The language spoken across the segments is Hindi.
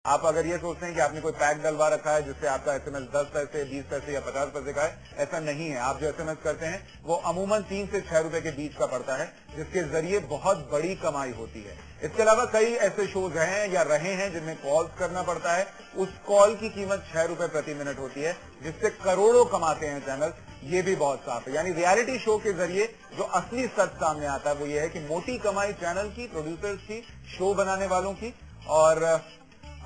आप अगर ये सोचते हैं कि आपने कोई पैक डलवा रखा है जिससे आपका एसएमएस 10 पैसे, 20 पैसे या 50 पैसे का है, ऐसा नहीं है। आप जो एसएमएस करते हैं वो अमूमन 3 से 6 रुपए के बीच का पड़ता है, जिसके जरिए बहुत बड़ी कमाई होती है। इसके अलावा कई ऐसे शोज हैं या रहे हैं जिनमें कॉल्स करना पड़ता है, उस कॉल की कीमत 6 रुपए प्रति मिनट होती है, जिससे करोड़ों कमाते हैं चैनल। ये भी बहुत साफ है। यानी रियलिटी शो के जरिए जो असली सच सामने आता है वो ये है कि मोटी कमाई चैनल की, प्रोड्यूसर्स की, शो बनाने वालों की। और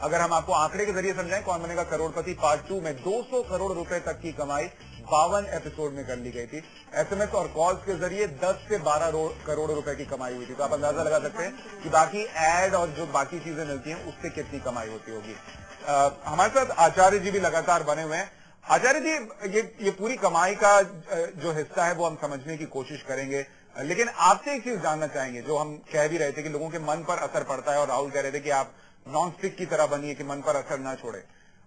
अगर हम आपको आंकड़े के जरिए समझाएं, कौन बनेगा करोड़पति पार्ट 2 में 200 करोड़ रुपए तक की कमाई 52 एपिसोड में कर ली गई थी। एसएमएस और कॉल्स के जरिए 10 से 12 करोड़ रुपए की कमाई हुई थी। तो आप अंदाजा लगा सकते हैं कि बाकी एड और जो बाकी चीजें मिलती हैं उससे कितनी कमाई होती होगी। हमारे साथ आचार्य जी भी लगातार बने हुए हैं। आचार्य जी, ये पूरी कमाई का जो हिस्सा है वो हम समझने की कोशिश करेंगे, लेकिन आपसे एक चीज जानना चाहेंगे। जो हम कह भी रहे थे कि लोगों के मन पर असर पड़ता है, और राहुल कह रहे थे कि आप नॉन स्टिक की तरह बनिए कि मन पर असर ना छोड़े।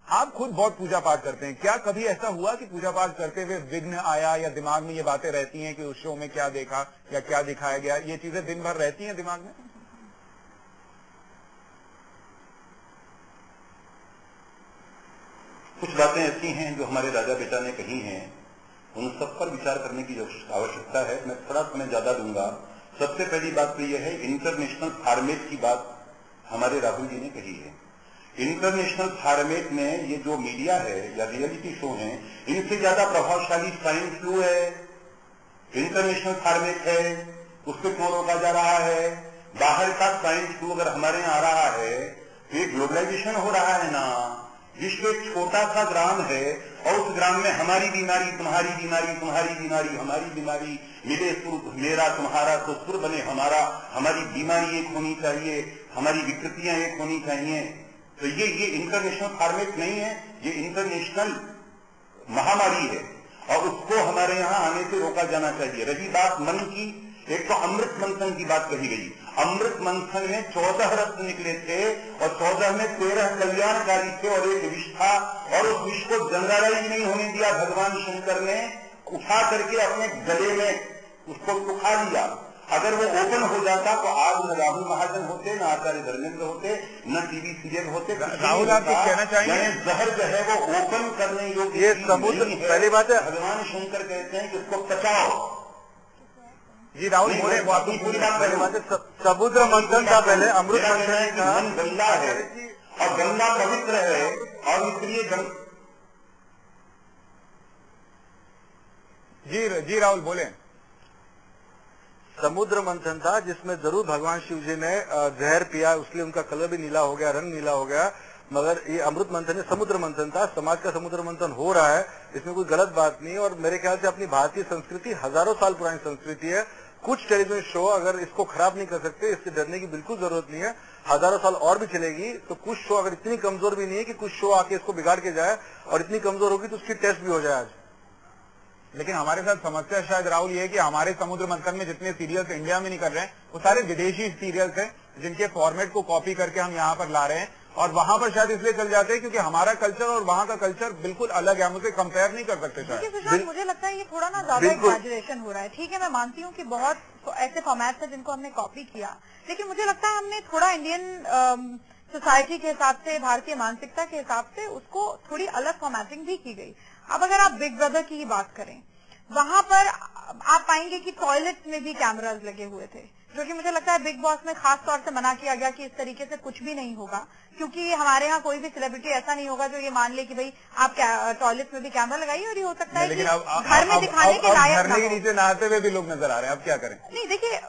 आप खुद बहुत पूजा पाठ करते हैं, क्या कभी ऐसा हुआ कि पूजा पाठ करते हुए विघ्न आया, या दिमाग में ये बातें रहती हैं कि उस शो में क्या देखा या क्या दिखाया गया, ये चीजें दिन भर रहती हैं दिमाग में? कुछ बातें ऐसी हैं जो हमारे राजा बेटा ने कही हैं, उन सब पर विचार करने की आवश्यकता है। मैं थोड़ा समय ज्यादा दूंगा। सबसे पहली बात तो यह है, इंटरनेशनल फॉर्मेट की बात हमारे राहुल जी ने कही है। इंटरनेशनल फॉर्मेट में ये जो मीडिया है या रियलिटी शो है, इनसे ज्यादा प्रभावशाली स्वाइन फ्लू है। इंटरनेशनल फॉर्मेट है, उसको क्यों रोका जा रहा है? बाहर का स्वाइन फ्लू अगर हमारे यहाँ आ रहा है तो ये ग्लोबलाइजेशन हो रहा है ना। विश्व एक छोटा सा ग्राम है और उस ग्राम में हमारी बीमारी, तुम्हारी बीमारी, तुम्हारी बीमारी, हमारी बीमारी, मिले सुर मेरा तुम्हारा तो सुर बने हमारा। हमारी बीमारी एक होनी चाहिए, हमारी विकृतियां एक होनी चाहिए। तो ये इंटरनेशनल फॉर्मेट नहीं है, ये इंटरनेशनल महामारी है और उसको हमारे यहाँ आने से रोका जाना चाहिए। रही बात मन की, एक तो अमृत मंथन की बात कही गई। अमृत मंथन में 14 रत्न निकले थे और 14 में 13 कल्याणकारी थे और एक विष था, और उस विष को जंगाराई नहीं होने दिया। भगवान शंकर ने उठा करके अपने गले में उसको सुखा लिया। अगर वो ओपन हो जाता तो आज न राहुल महाजन होते, न आचार्य धर्मेंद्र होते, न टीवी सीरियल होते। राहुल, आप कुछ कहना चाहेंगे? जहर जो है वो ओपन करने योग्य ये समुद्र, पहली बात है भगवान शंकर कहते हैं कि उसको पचाओ। जी राहुल बोले, वो आपकी पूरी बात है। समुद्र मंथन था पहले, अमृत मंथन था। मन गंदा है और गंगा पवित्र है और इसलिए जी राहुल बोले। समुद्र मंथन था जिसमें जरूर भगवान शिव जी ने जहर पिया, उसलिए उनका कलर भी नीला हो गया, रंग नीला हो गया। मगर ये अमृत मंथन समुद्र मंथन था। समाज का समुद्र मंथन हो रहा है, इसमें कोई गलत बात नहीं है। और मेरे ख्याल से अपनी भारतीय संस्कृति हजारों साल पुरानी संस्कृति है। कुछ टेलीविजन शो अगर इसको खराब नहीं कर सकते, इससे डरने की बिल्कुल जरूरत नहीं है। हजारों साल और भी चलेगी। तो कुछ शो अगर इतनी कमजोर भी नहीं है कि कुछ शो आके इसको बिगाड़ के जाए, और इतनी कमजोर होगी तो उसकी टेस्ट भी हो जाए आज। लेकिन हमारे साथ समस्या शायद राहुल ये है कि हमारे समुद्र मंथन में जितने सीरियल्स इंडिया में नहीं कर रहे हैं वो सारे विदेशी सीरियल्स हैं, जिनके फॉर्मेट को कॉपी करके हम यहाँ पर ला रहे हैं, और वहां पर शायद इसलिए चल जाते हैं क्योंकि हमारा कल्चर और वहां का कल्चर बिल्कुल अलग है। हम उसे कंपेयर नहीं कर सकते शायद। मुझे लगता है ये थोड़ा ना ज्यादा एग्जैजरेशन हो रहा है। ठीक है, मैं मानती हूँ कि बहुत ऐसे फॉर्मेट्स हैं जिनको हमने कॉपी किया, लेकिन मुझे लगता है हमने थोड़ा इंडियन सोसाइटी के हिसाब से, भारतीय मानसिकता के हिसाब से उसको थोड़ी अलग फॉर्मेटिंग भी की गई। अब अगर आप बिग ब्रदर की ही बात करें, वहां पर आप पाएंगे कि टॉयलेट्स में भी कैमरास लगे हुए थे, जो कि मुझे लगता है बिग बॉस में खास तौर से मना किया गया कि इस तरीके से कुछ भी नहीं होगा, क्योंकि हमारे यहाँ कोई भी सेलिब्रिटी ऐसा नहीं होगा जो ये मान ले कि भाई आप टॉयलेट्स में भी कैमरा लगाइए, और ये हो सकता है कि घर में दिखाने के लायक झरने के नीचे नहाते हुए भी लोग नजर आ रहे हैं। अब क्या करें? नहीं, देखिए,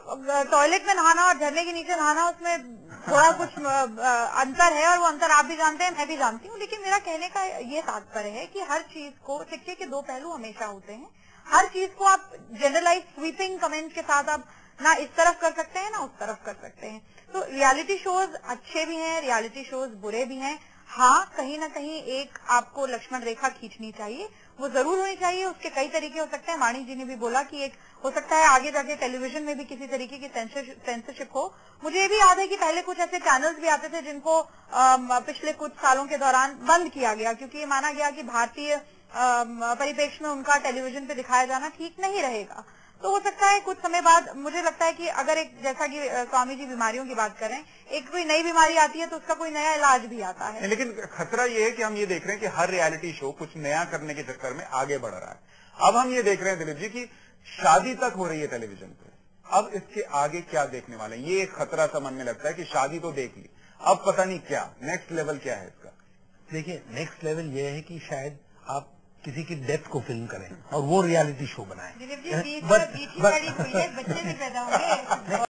टॉयलेट में नहाना और झरने के नीचे नहाना, उसमें थोड़ा कुछ अंतर है, और वो अंतर आप भी जानते हैं, मैं भी जानती हूँ। लेकिन मेरा कहने का ये तात्पर्य है कि हर चीज को, सिक्के के दो पहलू हमेशा होते हैं। हर चीज को आप जनरलाइज स्वीपिंग कमेंट के साथ आप ना इस तरफ कर सकते हैं ना उस तरफ कर सकते हैं। तो रियलिटी शोज अच्छे भी हैं, रियलिटी शोज बुरे भी हैं। हाँ, कहीं ना कहीं एक आपको लक्ष्मण रेखा खींचनी चाहिए, वो जरूर होनी चाहिए। उसके कई तरीके हो सकते हैं। वाणी जी ने भी बोला कि एक हो सकता है आगे जाके टेलीविजन में भी किसी तरीके की सेंसरशिप हो। मुझे ये भी याद है कि पहले कुछ ऐसे चैनल्स भी आते थे जिनको पिछले कुछ सालों के दौरान बंद किया गया, क्योंकि ये माना गया कि भारतीय परिप्रेक्ष्य में उनका टेलीविजन पे दिखाया जाना ठीक नहीं रहेगा। तो हो सकता है कुछ समय बाद, मुझे लगता है कि अगर एक, जैसा कि स्वामी जी बीमारियों की बात करें, एक कोई नई बीमारी आती है तो उसका कोई नया इलाज भी आता है। लेकिन खतरा ये है कि हम ये देख रहे हैं कि हर रियलिटी शो कुछ नया करने के चक्कर में आगे बढ़ रहा है। अब हम ये देख रहे हैं दिलीप जी की शादी तक हो रही है टेलीविजन पे, अब इसके आगे क्या देखने वाले हैं, ये एक खतरा सा मन में लगता है कि शादी तो देख ली, अब पता नहीं क्या नेक्स्ट लेवल क्या है इसका। देखिए, नेक्स्ट लेवल ये है कि शायद आप किसी की डेथ को फिल्म करें और वो रियलिटी शो बनाएं। दिलीप जी, बीच में बड़ी हुई है, बच्चे भी पैदा होंगे।